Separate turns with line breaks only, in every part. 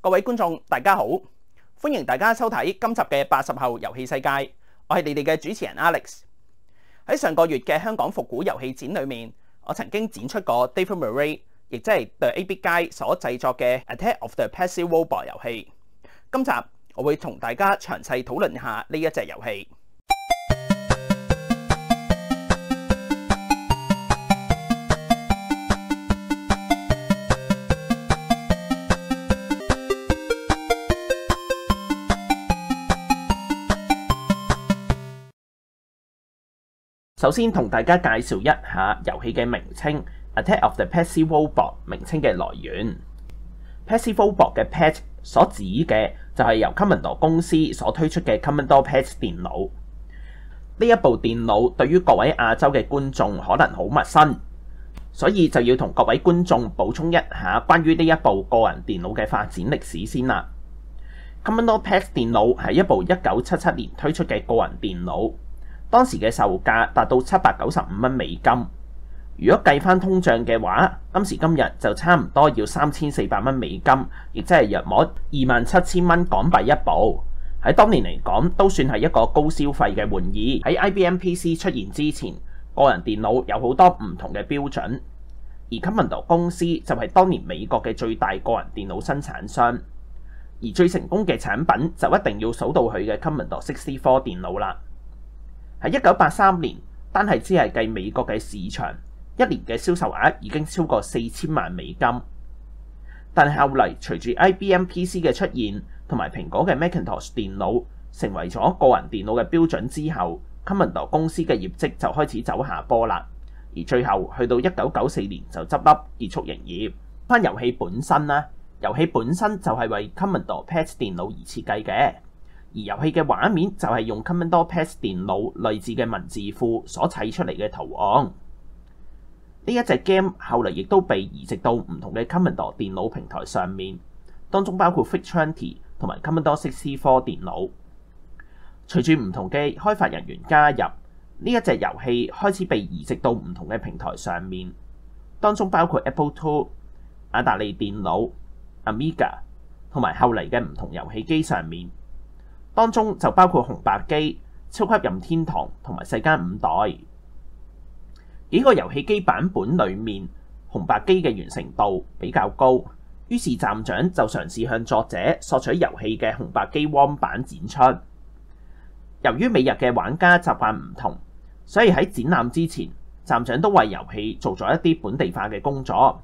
各位觀眾，大家好，歡迎大家收睇今集嘅80後遊戲世界。我係你哋嘅主持人 Alex。喺上個月嘅香港復古遊戲展裏面，我曾經展出過 David Murray， 亦即係 The 8-Bit Guy 所製作嘅 Attack of the Passive Robot 遊戲。今集我會同大家詳細討論一下呢一隻遊戲。首先同大家介紹一下遊戲嘅名稱 Attack of the Passive Robot 名稱嘅來源。Passive Robot 嘅 PAT 所指嘅就係由 Commodore 公司所推出嘅 Commodore PAT 電腦。呢一部電腦對於各位亞洲嘅觀眾可能好陌生，所以就要同各位觀眾補充一下關於呢一部個人電腦嘅發展歷史先啦。Commodore PAT 電腦係一部1977年推出嘅個人電腦。當時嘅售價達到795蚊美金，如果計翻通脹嘅話，今時今日就差唔多要3400蚊美金，亦即係約莫27000蚊港幣一部。喺當年嚟講，都算係一個高消費嘅玩意。喺 IBM PC 出現之前，個人電腦有好多唔同嘅標準，而 Commodore 公司就係當年美國嘅最大個人電腦生產商，而最成功嘅產品就一定要數到佢嘅 Commodore 64電腦啦。喺1983年，單係只係計美國嘅市場，一年嘅銷售額已經超過4000萬美金。但係後嚟隨住 IBM PC 嘅出現，同埋蘋果嘅 Macintosh 電腦成為咗個人電腦嘅標準之後， Commodore 公司嘅業績就開始走下坡啦。而最後去到1994年就執笠結束營業。翻遊戲本身啦，遊戲本身就係為 Commodore PAT 電腦而設計嘅。而遊戲嘅畫面就係用 Commodore PAT 電腦內置嘅文字庫所砌出嚟嘅圖案。呢一隻 game 後嚟亦都被移植到唔同嘅 Commodore 電腦平台上面，當中包括 VIC-20同埋 Commodore 64電腦。隨住唔同嘅開發人員加入，呢一隻遊戲開始被移植到唔同嘅平台上面，當中包括 Apple II、雅達利電腦、Amiga 同埋後嚟嘅唔同遊戲機上面。當中就包括紅白機、超級任天堂同埋世嘉5代。幾個遊戲機版本裡面，紅白機嘅完成度比較高，於是站長就嘗試向作者索取遊戲嘅紅白機 ROM 版展出。由於美日嘅玩家習慣唔同，所以喺展覽之前，站長都為遊戲做咗一啲本地化嘅工作，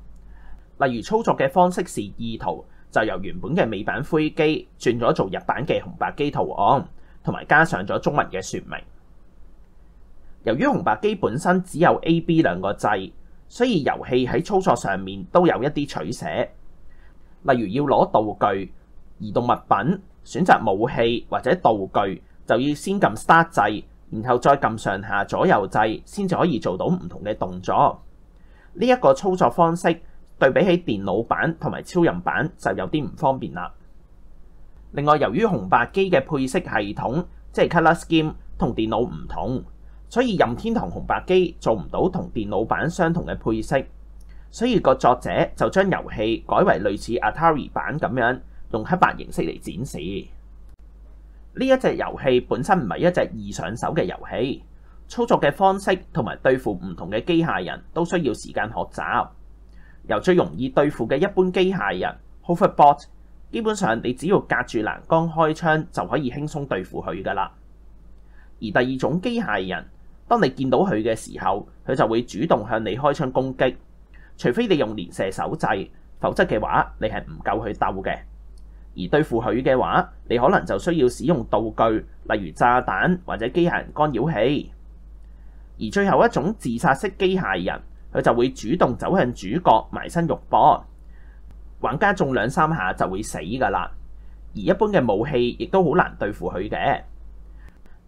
例如操作嘅方式是意圖。就由原本嘅美版灰機轉咗做日版嘅紅白機圖案，同埋加上咗中文嘅說明。由於紅白機本身只有 A、B 兩個掣，所以遊戲喺操作上面都有一啲取捨。例如要攞道具、移動物品、選擇武器或者道具，就要先撳 Start 掣，然後再撳上下左右掣，先至可以做到唔同嘅動作。呢一個操作方式對比起電腦版同埋超任版就有啲唔方便啦。另外，由於紅白機嘅配色系統即係 Color Scheme 同電腦唔同，所以任天堂紅白機做唔到同電腦版相同嘅配色，所以個作者就將遊戲改為類似 Atari 版咁樣，用黑白形式嚟展示。呢一隻遊戲本身唔係一隻易上手嘅遊戲，操作嘅方式同埋對付唔同嘅機械人都需要時間學習。由最容易對付嘅一般機械人 Hoverbot， 基本上你只要隔住欄杆開槍就可以輕鬆對付佢㗎啦。而第二種機械人，當你見到佢嘅時候，佢就會主動向你開槍攻擊，除非你用連射手掣，否則嘅話你係唔夠佢鬥嘅。而對付佢嘅話，你可能就需要使用道具，例如炸彈或者機械人干擾器。而最後一種自殺式機械人，佢就會主動走向主角埋身肉搏，玩家中2-3下就會死㗎啦。而一般嘅武器亦都好難對付佢嘅。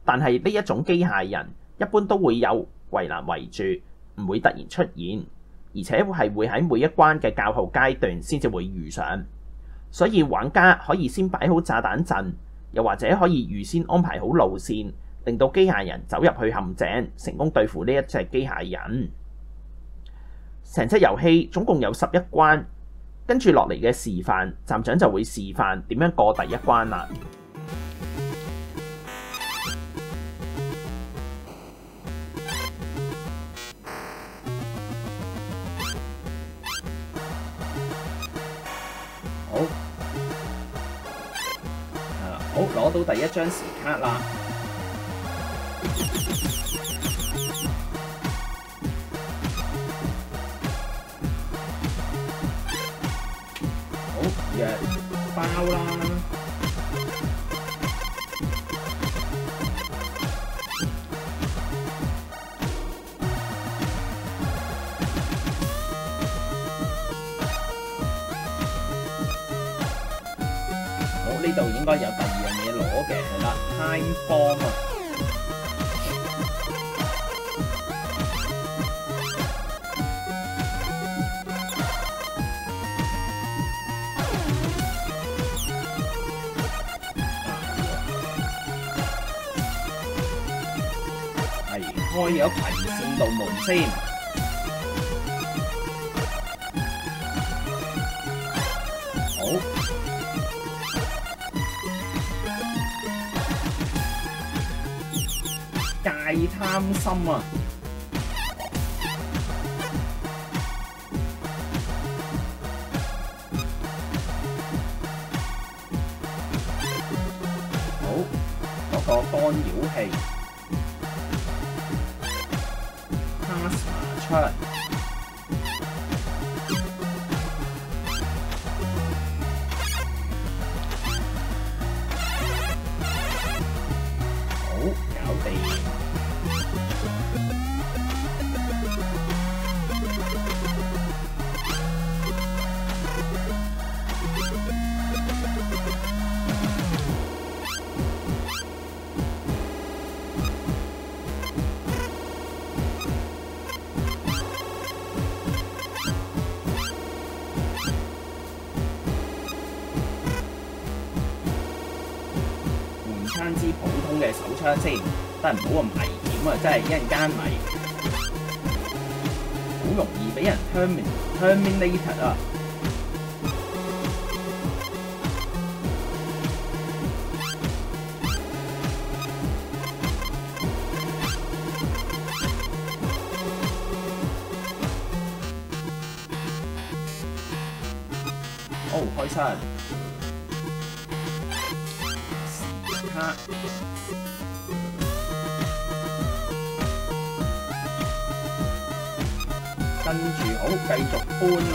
但係呢一種機械人一般都會有圍欄圍住，唔會突然出現，而且係會喺每一關嘅較後階段先至會遇上。所以玩家可以先擺好炸彈陣，又或者可以預先安排好路線，令到機械人走入去陷阱，成功對付呢一隻機械人。成隻遊戲總共有11關，跟住落嚟嘅示範，站長就會示範點樣過第一關啦。好，攞到第一張時卡啦。好，藥包啦。呢度應該有第二樣嘢攞嘅，係啦 ，Time Bomb 啊！係開咗葵扇道門先。好。戒貪心啊！好，嗰個干擾器 ，Plasma 槍。好，搞掂。換支普通嘅手槍先，但係唔好咁危險啊！真係一陣間咪好容易俾人 terminated 啊！哦，開槍！跟住好，繼續搬啦。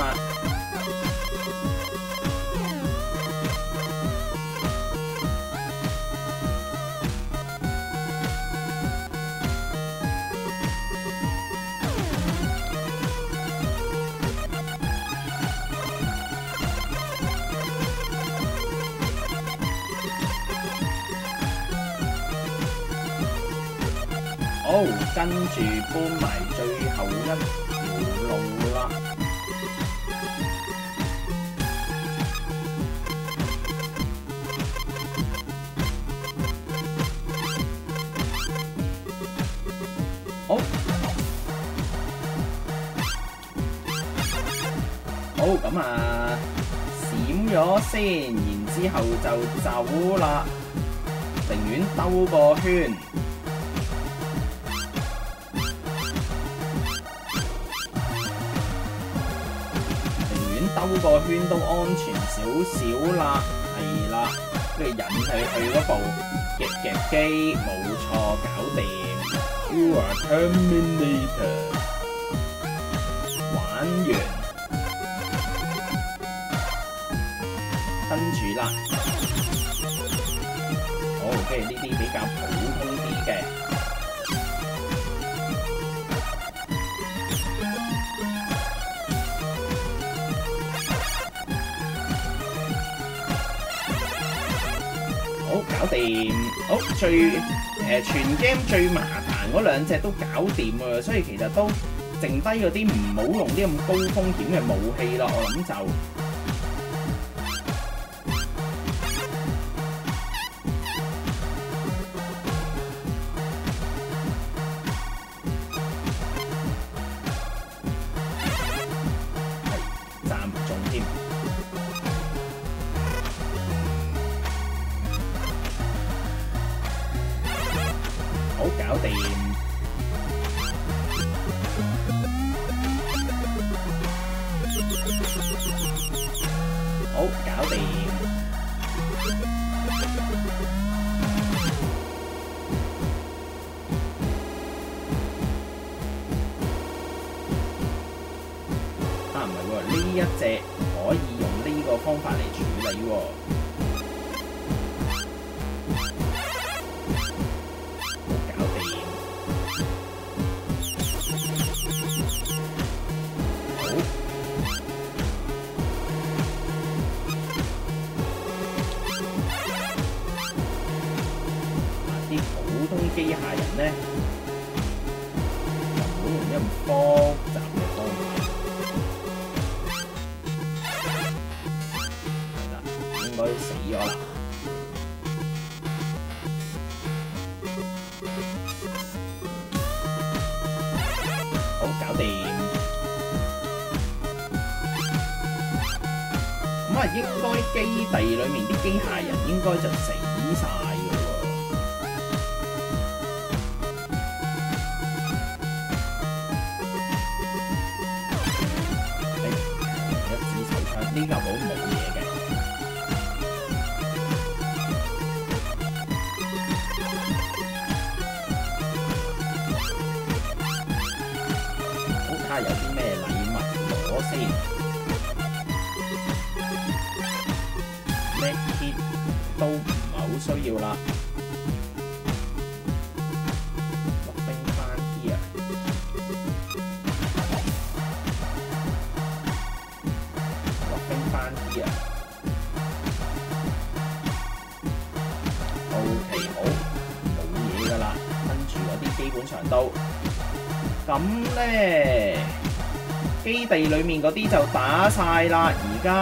好，跟住搬埋最後一條路啦。好，咁啊，閃咗先，然之後就走啦，寧願兜個圈。兜個圈都安全少少啦，係啦，跟住引佢去嗰部夾機，冇錯，搞掂。You are terminated， 玩完，跟住啦，好，跟住呢啲比較普通啲嘅。好，搞掂。好，全 game 最麻煩嗰兩隻都搞掂啊，所以其實都剩低嗰啲唔好用啲咁高風險嘅武器咯，我諗就係站唔中添。搞掂，好搞掂，啊唔係喎，呢一隻可以用呢個方法嚟處理喎。機械人咧就唔好用一咁複雜嘅方法，係啦，應該死咗啦。好，搞掂。咁啊，應該基地裡面啲機械人應該就死晒㗎喎。呢嚿寶冇嘢嘅，好睇下有啲咩禮物攞先。Medkit 都唔係好需要啦。落冰翻啲啊！OK 好，冇嘢㗎啦，跟住嗰啲基本上都咁咧，基地裡面嗰啲就打晒啦。而家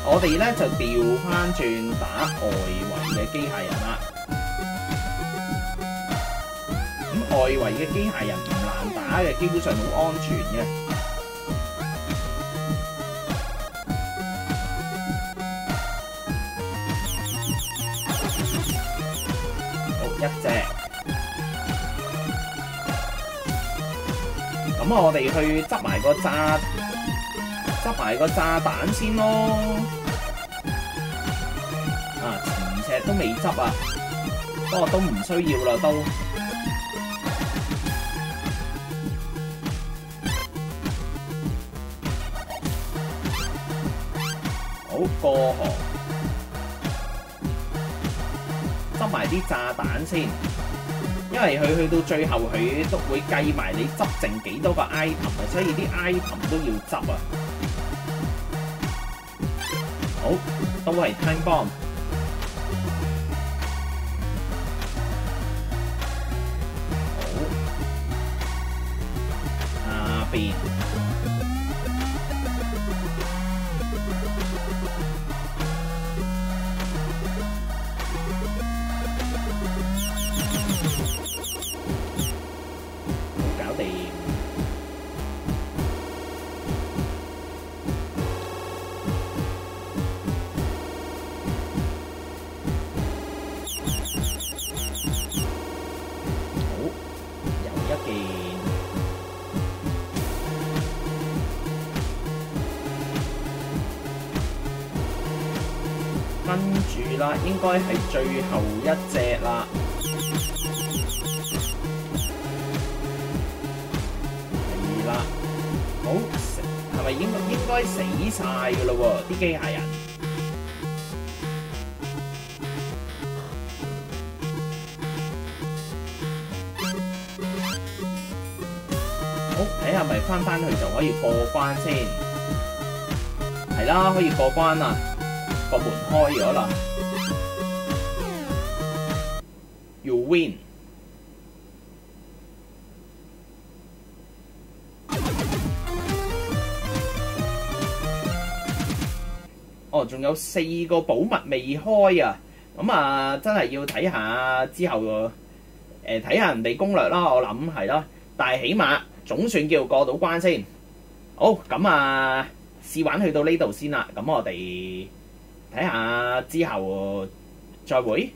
我哋咧就調翻轉打外圍嘅機械人啦。咁外圍嘅機械人唔難打嘅，基本上好安全嘅。一隻，咁我哋去執埋個炸彈先咯。啊，磁石都未執啊，不過都唔需要啦，都。好，過河。執埋啲炸彈先，因為佢去到最後佢都會計埋你執剩幾多個 item 啊，所以啲 item 都要執啊。好，都係 time bomb。好，下邊。跟住啦，應該係最後一隻啦。係啦，好，係咪應該死晒㗎咯喎？啲機械人。好，睇下咪翻去就可以過關先。係啦，可以過關啦。個門開咗啦 ，You win。哦，仲有4個寶物未開啊！咁啊，真係要睇下之後睇下人哋攻略啦。我諗係咯，但係起碼總算叫過到關先。好，咁啊，試玩去到呢度先啦。咁我哋睇下之後再會。